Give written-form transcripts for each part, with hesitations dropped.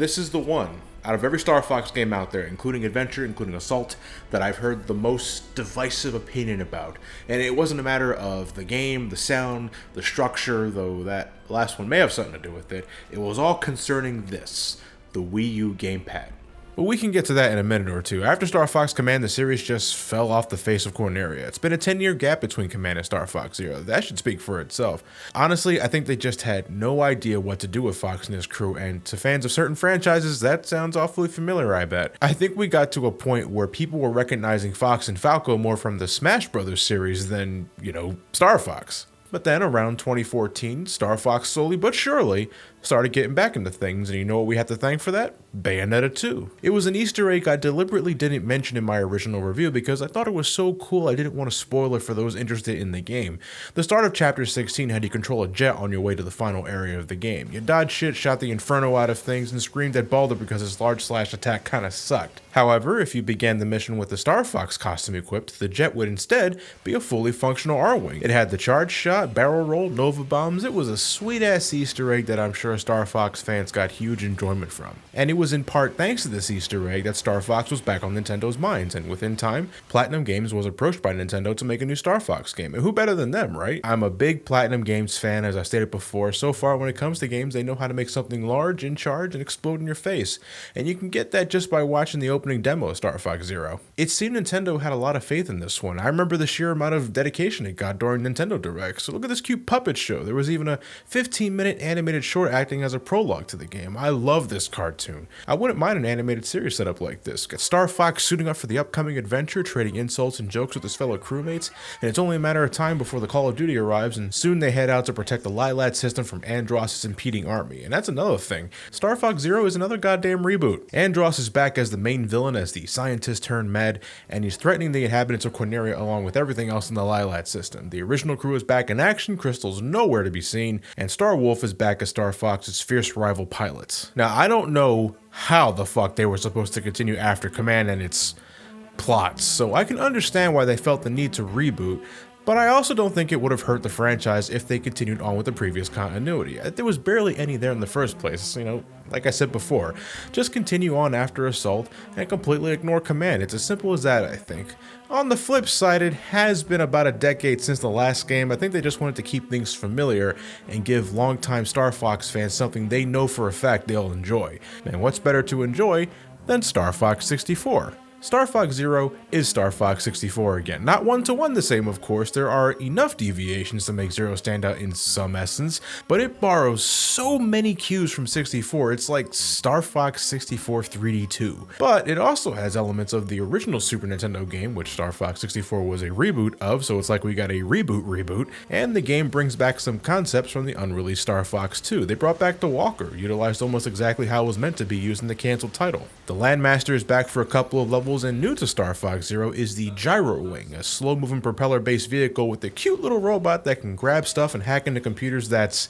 this is the one out of every Star Fox game out there, including Adventure, including Assault, that I've heard the most divisive opinion about. And it wasn't a matter of the game, the sound, the structure, though that last one may have something to do with it. It was all concerning this, the Wii U gamepad. But we can get to that in a minute or two. After Star Fox Command, the series just fell off the face of Corneria. It's been a 10-year gap between Command and Star Fox Zero. That should speak for itself. Honestly, I think they just had no idea what to do with Fox and his crew, and to fans of certain franchises, that sounds awfully familiar, I bet. I think we got to a point where people were recognizing Fox and Falco more from the Smash Brothers series than, Star Fox. But then around 2014, Star Fox slowly but surely started getting back into things, and you know what we have to thank for that? Bayonetta 2. It was an Easter egg I deliberately didn't mention in my original review because I thought it was so cool I didn't want to spoil it for those interested in the game. The start of Chapter 16 had you control a jet on your way to the final area of the game. You dodged shit, shot the inferno out of things, and screamed at Baldur because his large slash attack kinda sucked. However, if you began the mission with the Star Fox costume equipped, the jet would instead be a fully functional R-Wing. It had the charge shot, barrel roll, Nova bombs. It was a sweet ass Easter egg that I'm sure Star Fox fans got huge enjoyment from. And it was in part thanks to this Easter egg that Star Fox was back on Nintendo's minds, and within time, Platinum Games was approached by Nintendo to make a new Star Fox game. And who better than them, right? I'm a big Platinum Games fan, as I stated before. So far, when it comes to games, they know how to make something large, in charge, and explode in your face. And you can get that just by watching the opening demo of Star Fox Zero. It seemed Nintendo had a lot of faith in this one. I remember the sheer amount of dedication it got during Nintendo Direct. So look at this cute puppet show. There was even a 15-minute animated short acting as a prologue to the game. I love this cartoon. I wouldn't mind an animated series set up like this. Get Star Fox suiting up for the upcoming adventure, trading insults and jokes with his fellow crewmates, and it's only a matter of time before the Call of Duty arrives, and soon they head out to protect the Lilat system from Andross' impeding army. And that's another thing. Star Fox Zero is another goddamn reboot. Andross is back as the main villain, as the scientist turned mad, and he's threatening the inhabitants of Corneria along with everything else in the Lilat system. The original crew is back in action, Crystal's nowhere to be seen, and Star Wolf is back as Star Fox's fierce rival pilots. Now, I don't know how the fuck they were supposed to continue after Command and its plots, so I can understand why they felt the need to reboot, but I also don't think it would have hurt the franchise if they continued on with the previous continuity. There was barely any there in the first place, like I said before. Just continue on after Assault and completely ignore Command. It's as simple as that, I think. On the flip side, it has been about a decade since the last game. I think they just wanted to keep things familiar and give longtime Star Fox fans something they know for a fact they'll enjoy. And what's better to enjoy than Star Fox 64? Star Fox Zero is Star Fox 64 again. Not one-to-one the same, of course. There are enough deviations to make Zero stand out in some essence, but it borrows so many cues from 64, it's like Star Fox 64 3D 2. But it also has elements of the original Super Nintendo game, which Star Fox 64 was a reboot of, so it's like we got a reboot, and the game brings back some concepts from the unreleased Star Fox 2. They brought back the Walker, utilized almost exactly how it was meant to be used in the canceled title. The Landmaster is back for a couple of levels, and new to Star Fox Zero is the Gyro Wing, a slow-moving propeller-based vehicle with a cute little robot that can grab stuff and hack into computers that's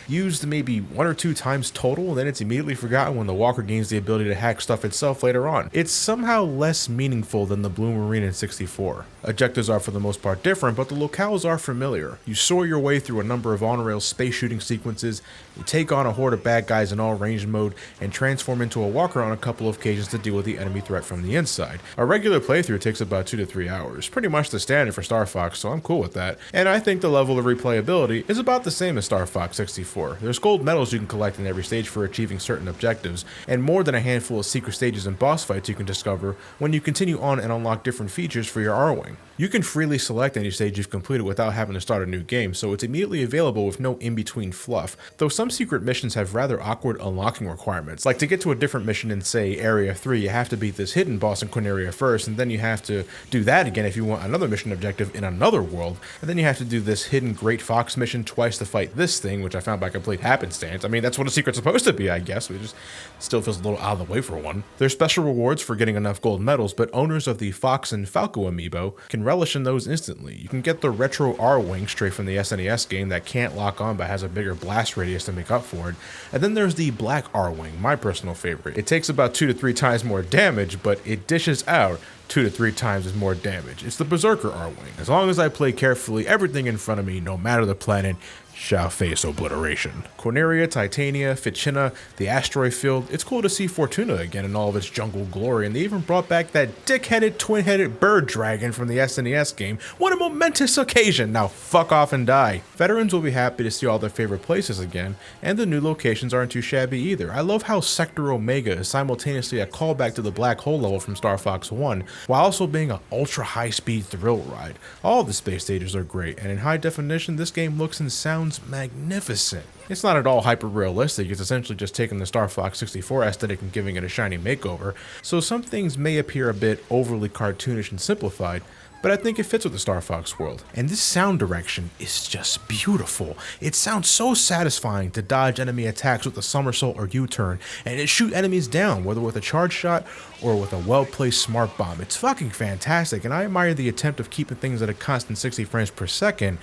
used maybe 1 or 2 times total, and then it's immediately forgotten when the Walker gains the ability to hack stuff itself later on. It's somehow less meaningful than the Blue Marine in 64. Objectives are for the most part different, but the locales are familiar. You soar your way through a number of on-rail space shooting sequences, you take on a horde of bad guys in all range mode, and transform into a Walker on a couple of occasions to deal with the enemy threat from the inside. A regular playthrough takes about 2 to 3 hours, pretty much the standard for Star Fox, so I'm cool with that. And I think the level of replayability is about the same as Star Fox 64. There's gold medals you can collect in every stage for achieving certain objectives, and more than a handful of secret stages and boss fights you can discover when you continue on and unlock different features for your R-Wing. You can freely select any stage you've completed without having to start a new game, so it's immediately available with no in-between fluff, though some secret missions have rather awkward unlocking requirements. Like to get to a different mission in, say, Area 3, you have to beat this hidden boss in Corneria first, and then you have to do that again if you want another mission objective in another world, and then you have to do this hidden Great Fox mission twice to fight this thing, which I found by complete happenstance. I mean, that's what a secret's supposed to be, I guess, but it just still feels a little out of the way for one. There's special rewards for getting enough gold medals, but owners of the Fox and Falco amiibo can relish in those instantly. You can get the retro R-Wing straight from the SNES game that can't lock on but has a bigger blast radius to make up for it. And then there's the black R-Wing, my personal favorite. It takes about 2 to 3 times more damage, but it dishes out 2 to 3 times as more damage. It's the Berserker R-Wing. As long as I play carefully, everything in front of me, no matter the planet, shall face obliteration. Corneria, Titania, Ficina, the asteroid field. It's cool to see Fortuna again in all of its jungle glory, and they even brought back that dick-headed, twin-headed bird dragon from the SNES game. What a momentous occasion! Now fuck off and die. Veterans will be happy to see all their favorite places again, and the new locations aren't too shabby either. I love how Sector Omega is simultaneously a callback to the black hole level from Star Fox 1, while also being an ultra high-speed thrill ride. All of the space stages are great, and in high definition, this game looks and sounds magnificent. It's not at all hyper-realistic, it's essentially just taking the Star Fox 64 aesthetic and giving it a shiny makeover, so some things may appear a bit overly cartoonish and simplified, but I think it fits with the Star Fox world. And this sound direction is just beautiful. It sounds so satisfying to dodge enemy attacks with a somersault or U-turn, and to shoot enemies down, whether with a charge shot or with a well-placed smart bomb. It's fucking fantastic, and I admire the attempt of keeping things at a constant 60 frames per second,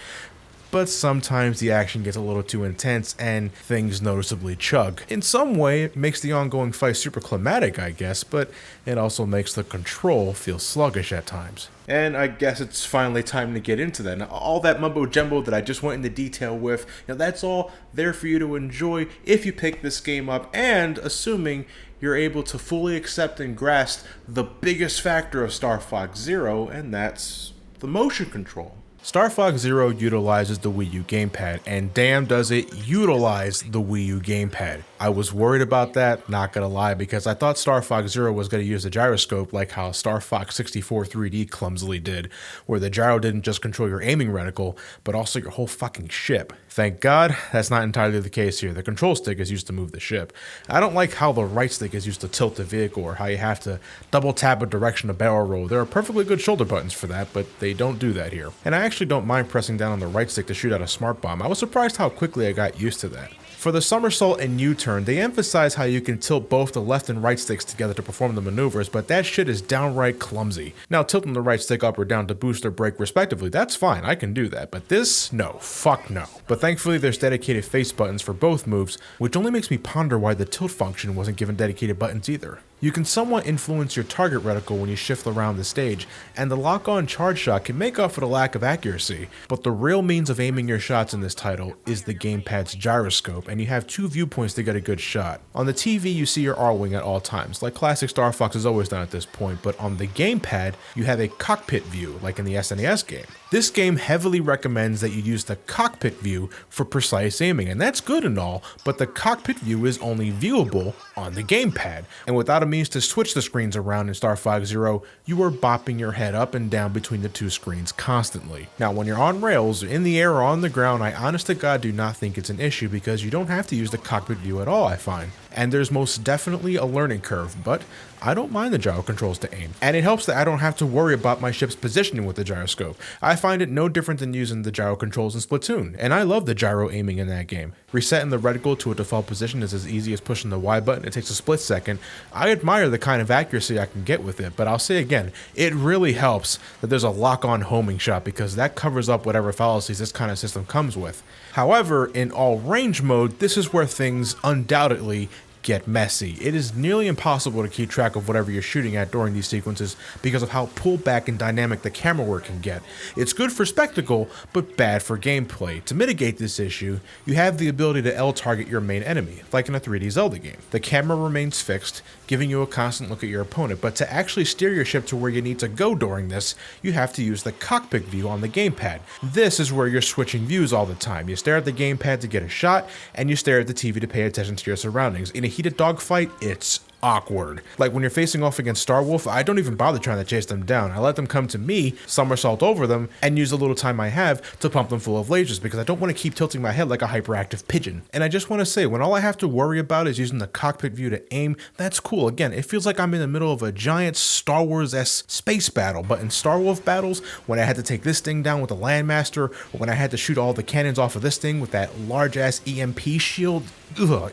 but sometimes the action gets a little too intense and things noticeably chug. In some way, it makes the ongoing fight super climatic, I guess, but it also makes the control feel sluggish at times. And I guess it's finally time to get into that. Now, all that mumbo-jumbo that I just went into detail with, that's all there for you to enjoy if you pick this game up, and assuming you're able to fully accept and grasp the biggest factor of Star Fox Zero, and that's the motion control. Star Fox Zero utilizes the Wii U gamepad, and damn does it utilize the Wii U gamepad. I was worried about that, not gonna lie, because I thought Star Fox Zero was gonna use the gyroscope like how Star Fox 64 3D clumsily did, where the gyro didn't just control your aiming reticle, but also your whole fucking ship. Thank God, that's not entirely the case here. The control stick is used to move the ship. I don't like how the right stick is used to tilt the vehicle, or how you have to double tap a direction to barrel roll. There are perfectly good shoulder buttons for that, but they don't do that here. And I actually don't mind pressing down on the right stick to shoot out a smart bomb. I was surprised how quickly I got used to that. For the somersault and U-turn, they emphasize how you can tilt both the left and right sticks together to perform the maneuvers, but that shit is downright clumsy. Now, tilting the right stick up or down to boost or brake respectively, that's fine, I can do that, but this, no, fuck no. But thankfully there's dedicated face buttons for both moves, which only makes me ponder why the tilt function wasn't given dedicated buttons either. You can somewhat influence your target reticle when you shift around the stage, and the lock-on charge shot can make up for the lack of accuracy, but the real means of aiming your shots in this title is the gamepad's gyroscope, and you have 2 viewpoints to get a good shot. On the TV, you see your R-Wing at all times, like classic Star Fox has always done at this point, but on the gamepad, you have a cockpit view, like in the SNES game. This game heavily recommends that you use the cockpit view for precise aiming, and that's good and all, but the cockpit view is only viewable on the gamepad, and without a means to switch the screens around in Star Fox Zero, you are bopping your head up and down between the 2 screens constantly. Now, when you're on rails, in the air or on the ground, I honest to God do not think it's an issue because you don't have to use the cockpit view at all, I find. And there's most definitely a learning curve, but I don't mind the gyro controls to aim. And it helps that I don't have to worry about my ship's positioning with the gyroscope. I find it no different than using the gyro controls in Splatoon, and I love the gyro aiming in that game. Resetting the reticle to a default position is as easy as pushing the Y button. It takes a split second. I admire the kind of accuracy I can get with it, but I'll say again, it really helps that there's a lock-on homing shot because that covers up whatever fallacies this kind of system comes with. However, in all range mode, this is where things undoubtedly get messy. It is nearly impossible to keep track of whatever you're shooting at during these sequences because of how pulled back and dynamic the camera work can get. It's good for spectacle, but bad for gameplay. To mitigate this issue, you have the ability to L-target your main enemy, like in a 3D Zelda game. The camera remains fixed, giving you a constant look at your opponent, but to actually steer your ship to where you need to go during this, you have to use the cockpit view on the gamepad. This is where you're switching views all the time. You stare at the gamepad to get a shot, and you stare at the TV to pay attention to your surroundings. In a heated dogfight, it's awkward. Like when you're facing off against Starwolf, I don't even bother trying to chase them down. I let them come to me, somersault over them, and use the little time I have to pump them full of lasers because I don't want to keep tilting my head like a hyperactive pigeon. And I just want to say, when all I have to worry about is using the cockpit view to aim, that's cool. Again, it feels like I'm in the middle of a giant Star Wars-esque space battle, but in Starwolf battles, when I had to take this thing down with the Landmaster, or when I had to shoot all the cannons off of this thing with that large-ass EMP shield,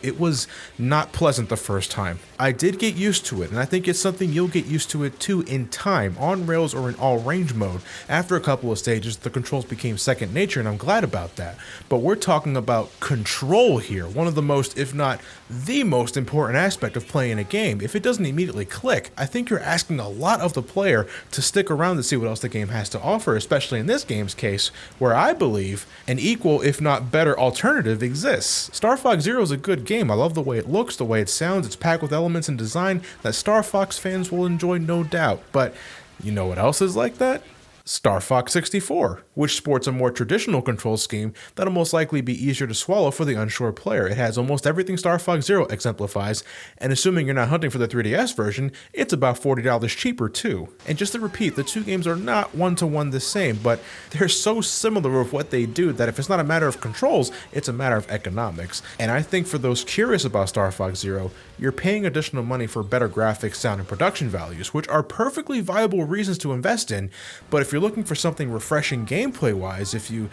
it was not pleasant the first time. I did get used to it, and I think it's something you'll get used to it too in time, on rails or in all range mode. After a couple of stages, the controls became second nature, and I'm glad about that. But we're talking about control here, one of the most, if not the most important aspect of playing a game. If it doesn't immediately click, I think you're asking a lot of the player to stick around to see what else the game has to offer, especially in this game's case, where I believe an equal, if not better, alternative exists. Star Fox Zero is a good game. I love the way it looks, the way it sounds. It's packed with elements and design that Star Fox fans will enjoy, no doubt. But you know what else is like that? Star Fox 64, which sports a more traditional control scheme that'll most likely be easier to swallow for the unsure player. It has almost everything Star Fox Zero exemplifies, and assuming you're not hunting for the 3DS version, it's about $40 cheaper too. And just to repeat, the two games are not one-to-one the same, but they're so similar of what they do that if it's not a matter of controls, it's a matter of economics. And I think for those curious about Star Fox Zero, you're paying additional money for better graphics, sound, and production values, which are perfectly viable reasons to invest in, but if you're looking for something refreshing gameplay-wise, if you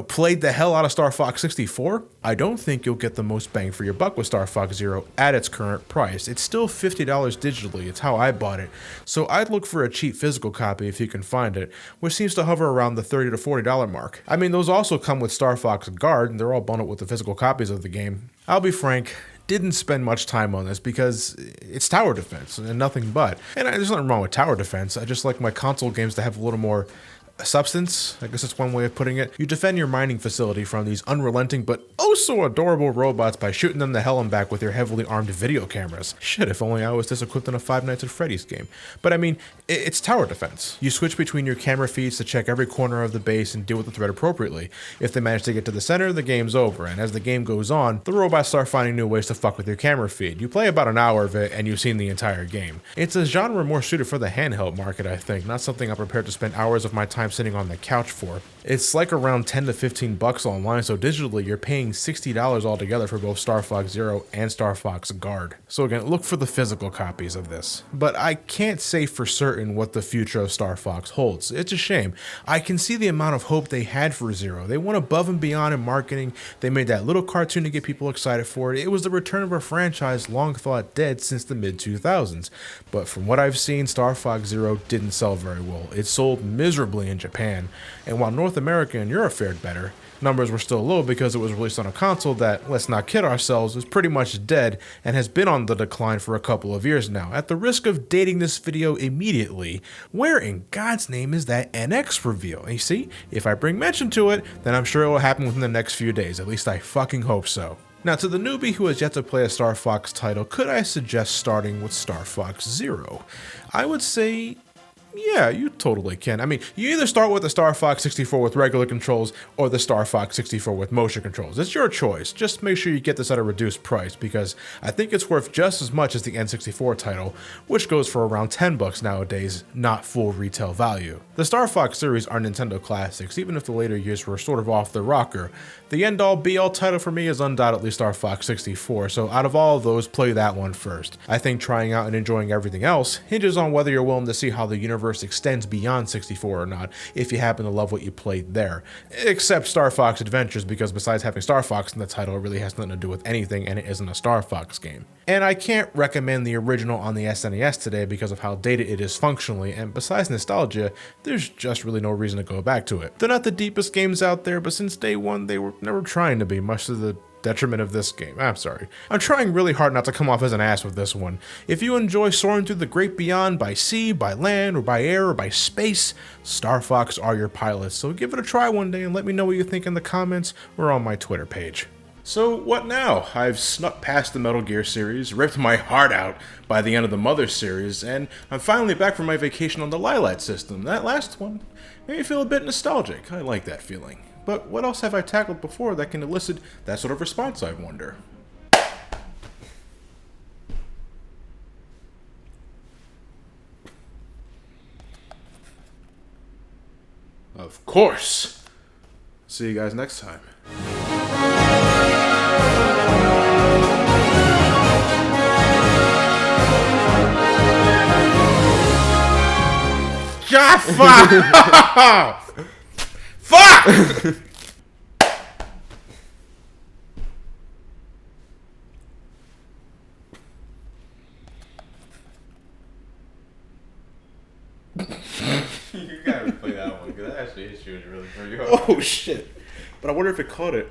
played the hell out of Star Fox 64, I don't think you'll get the most bang for your buck with Star Fox Zero at its current price. It's still $50 digitally, it's how I bought it, so I'd look for a cheap physical copy if you can find it, which seems to hover around the $30 to $40 mark. I mean, those also come with Star Fox Guard, and they're all bundled with the physical copies of the game. I'll be frank, didn't spend much time on this because it's tower defense and nothing but. And there's nothing wrong with tower defense. I just like my console games to have a little more substance. I guess that's one way of putting it. You defend your mining facility from these unrelenting but oh so adorable robots by shooting them the hell and back with your heavily armed video cameras. Shit, if only I was this equipped in a Five Nights at Freddy's game. But I mean, it's tower defense. You switch between your camera feeds to check every corner of the base and deal with the threat appropriately. If they manage to get to the center, the game's over, and as the game goes on, the robots start finding new ways to fuck with your camera feed. You play about an hour of it and you've seen the entire game. It's a genre more suited for the handheld market, I think, not something I'm prepared to spend hours of my time sitting on the couch for. It's like around 10 to 15 bucks online, so digitally you're paying $60 altogether for both Star Fox Zero and Star Fox Guard. So again, look for the physical copies of this. But I can't say for certain what the future of Star Fox holds. It's a shame. I can see the amount of hope they had for Zero. They went above and beyond in marketing. They made that little cartoon to get people excited for it. It was the return of a franchise long thought dead since the mid-2000s. But from what I've seen, Star Fox Zero didn't sell very well. It sold miserably in Japan. And while North America and Europe fared better, numbers were still low because it was released on a console that, let's not kid ourselves, is pretty much dead and has been on the decline for a couple of years now. At the risk of dating this video immediately, where in God's name is that NX reveal? And you see, if I bring mention to it, then I'm sure it will happen within the next few days. At least I fucking hope so. Now, to the newbie who has yet to play a Star Fox title, could I suggest starting with Star Fox Zero? I would say, yeah, you totally can. I mean, you either start with the Star Fox 64 with regular controls or the Star Fox 64 with motion controls. It's your choice. Just make sure you get this at a reduced price because I think it's worth just as much as the N64 title, which goes for around 10 bucks nowadays, not full retail value. The Star Fox series are Nintendo classics, even if the later years were sort of off the rocker. The end-all be-all title for me is undoubtedly Star Fox 64, so out of all of those, play that one first. I think trying out and enjoying everything else hinges on whether you're willing to see how the universe extends beyond 64 or not, if you happen to love what you played there. Except Star Fox Adventures, because besides having Star Fox in the title, it really has nothing to do with anything, and it isn't a Star Fox game. And I can't recommend the original on the SNES today because of how dated it is functionally, and besides nostalgia, there's just really no reason to go back to it. They're not the deepest games out there, but since day one, they were never trying to be, much to the detriment of this game. I'm sorry. I'm trying really hard not to come off as an ass with this one. If you enjoy soaring through the great beyond by sea, by land, or by air, or by space, Star Fox are your pilots. So give it a try one day and let me know what you think in the comments or on my Twitter page. So what now? I've snuck past the Metal Gear series, ripped my heart out by the end of the Mother series, and I'm finally back from my vacation on the Lilat system. That last one made me feel a bit nostalgic. I like that feeling. But what else have I tackled before that can elicit that sort of response, I wonder? Of course! See you guys next time. Fuck! Fuck! You gotta play that one, because that actually is really for you. Oh shit. But I wonder if it caught it.